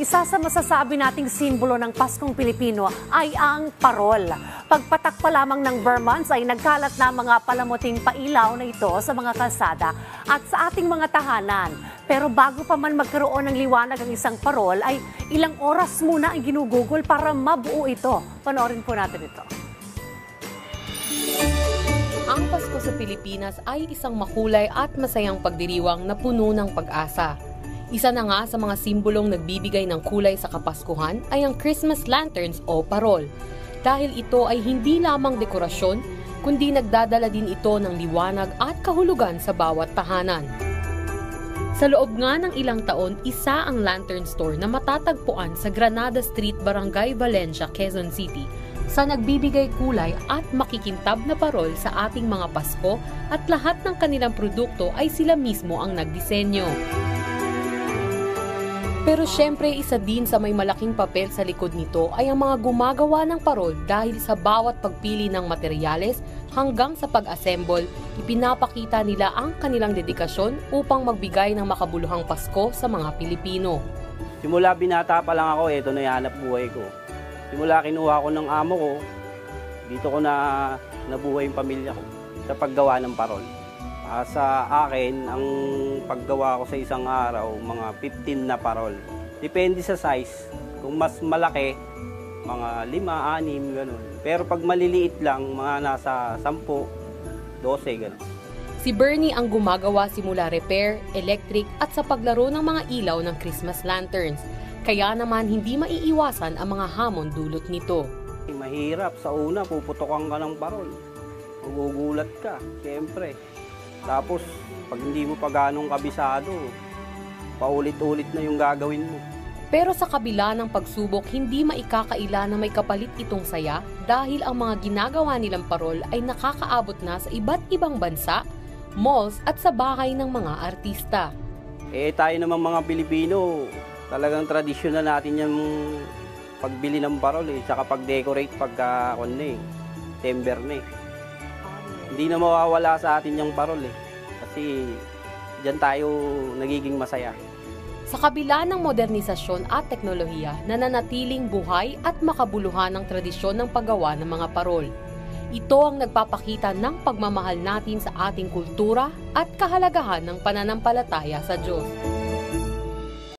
Isa sa masasabi nating simbolo ng Paskong Pilipino ay ang parol. Pagpatak pa lamang ng Burmans ay nagkalat na mga palamuting pailaw na ito sa mga kalsada at sa ating mga tahanan. Pero bago pa man magkaroon ng liwanag ang isang parol ay ilang oras muna ang ginugugol para mabuo ito. Panoorin po natin ito. Ang Pasko sa Pilipinas ay isang makulay at masayang pagdiriwang na puno ng pag-asa. Isa na nga sa mga simbolong nagbibigay ng kulay sa Kapaskuhan ay ang Christmas lanterns o parol. Dahil ito ay hindi lamang dekorasyon, kundi nagdadala din ito ng liwanag at kahulugan sa bawat tahanan. Sa loob nga ng ilang taon, isa ang lantern store na matatagpuan sa Granada Street, Barangay Valencia, Quezon City, sa nagbibigay kulay at makikintab na parol sa ating mga Pasko at lahat ng kanilang produkto ay sila mismo ang nagdisenyo. Pero syempre isa din sa may malaking papel sa likod nito ay ang mga gumagawa ng parol dahil sa bawat pagpili ng materyales hanggang sa pag-assemble, ipinapakita nila ang kanilang dedikasyon upang magbigay ng makabuluhang Pasko sa mga Pilipino. Simula binata pa lang ako, ito na yung hanap buhay ko. Simula kinuha ko ng amo ko, dito ko na nabuhay yung pamilya ko sa paggawa ng parol. Sa akin, ang paggawa ko sa isang araw, mga 15 na parol. Depende sa size. Kung mas malaki, mga 5, 6, gano'n. Pero pag maliliit lang, mga nasa 10, 12, gano'n. Si Bernie ang gumagawa simula repair, electric at sa paglaro ng mga ilaw ng Christmas lanterns. Kaya naman hindi maiiwasan ang mga hamon dulot nito. Mahirap. Sa una, puputokan ka ng parol. Magugulat ka, siyempre. Tapos, pag hindi mo pa ganong kabisado, paulit-ulit na yung gagawin mo. Pero sa kabila ng pagsubok, hindi maikakaila na may kapalit itong saya dahil ang mga ginagawa nilang parol ay nakakaabot na sa iba't ibang bansa, malls at sa bahay ng mga artista. Tayo namang mga Pilipino, talagang tradisyon na natin yung pagbili ng parol, tsaka pag-decorate pagka December na. Hindi na mawawala sa atin yung parol kasi diyan tayo nagiging masaya. Sa kabila ng modernisasyon at teknolohiya, nananatiling buhay at makabuluhan ang tradisyon ng paggawa ng mga parol. Ito ang nagpapakita ng pagmamahal natin sa ating kultura at kahalagahan ng pananampalataya sa Diyos.